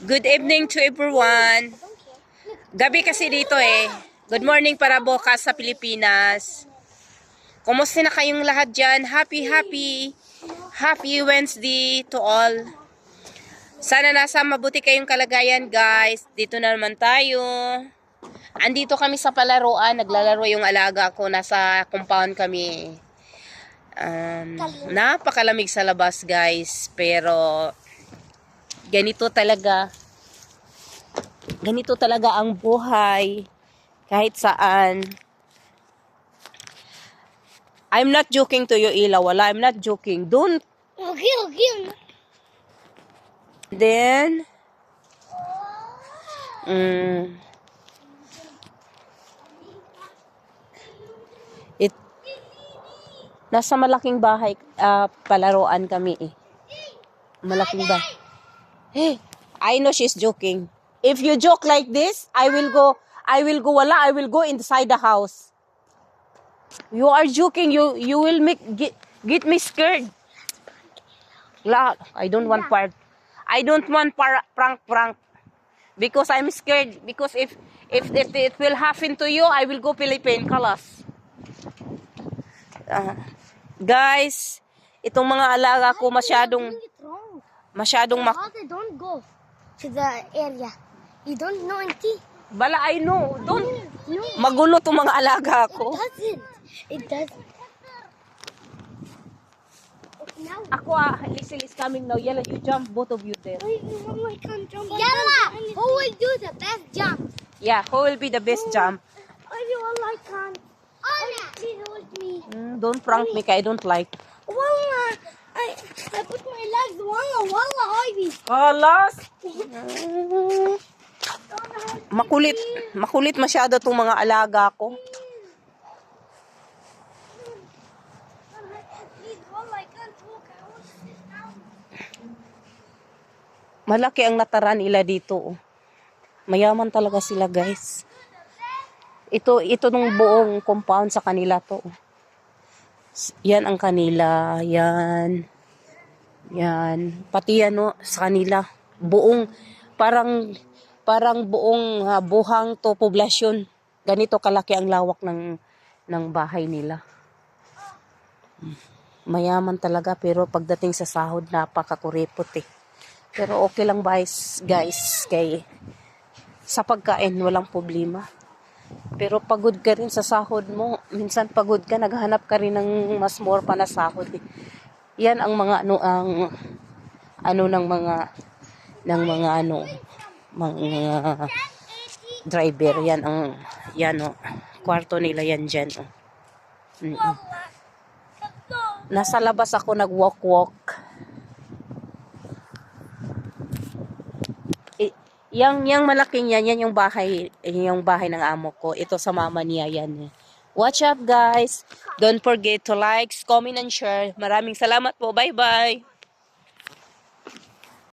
Good evening to everyone. Gabi kasi dito eh. Good morning para bukas sa Pilipinas. Kumusta na kayong lahat dyan? Happy Wednesday to all. Sana nasa mabuti kayong kalagayan guys. Dito na naman tayo. Andito kami sa palaruan. Naglalaro yung alaga ko. Nasa compound kami. Napakalamig sa labas guys. Pero ganito talaga ang buhay kahit saan. I'm not joking to you, Ila. Wala, I'm not joking. Don't. Okay. Then, nasa malaking bahay, palaruan kami eh. Malaking bahay. Hey, I know she's joking. If you joke like this, I will go inside the house. You are joking. You will get me scared. La, I don't want prank. Because I'm scared. Because if it will happen to you, I will go Philippine Kalas. Guys, itong mga alaga ko masyadong Father, don't go to the area. You don't know anything. Bala, I know. Don't. No. Magulo tong mga alaga ko. It doesn't. Now. Ako Lisil is coming now. Yella, you jump, both of you there. I can't jump. Yalla, who will do the best jump? Yeah, who will be the best jump? I can't. Please hold me. Don't prank me, I don't like. Wallah, I put my legs. Wallah, Ivy. Alas! Makulit masyado tong mga alaga ko. Malaki ang nataran nila dito. Mayaman talaga sila, guys. Ito nung buong compound sa kanila to. Yan ang kanila. Yan. Pati yan sa kanila. Buong, parang buong buhang to poblasyon. Ganito kalaki ang lawak ng bahay nila. Mayaman talaga, pero pagdating sa sahod, napakakuripot eh. Pero okay lang guys, sa pagkain walang problema. Pero pagod ka rin sa sahod mo. Minsan pagod ka, naghahanap ka rin ng mas more pa na sahod eh. Yan ang mga mga driver. Yan kwarto nila yan dyan. Nasa labas ako nag-walk. Yang malaking yan yung bahay ng amo ko. Ito sa mama niya yan. Watch up guys. Don't forget to like, comment and share. Maraming salamat po. Bye-bye.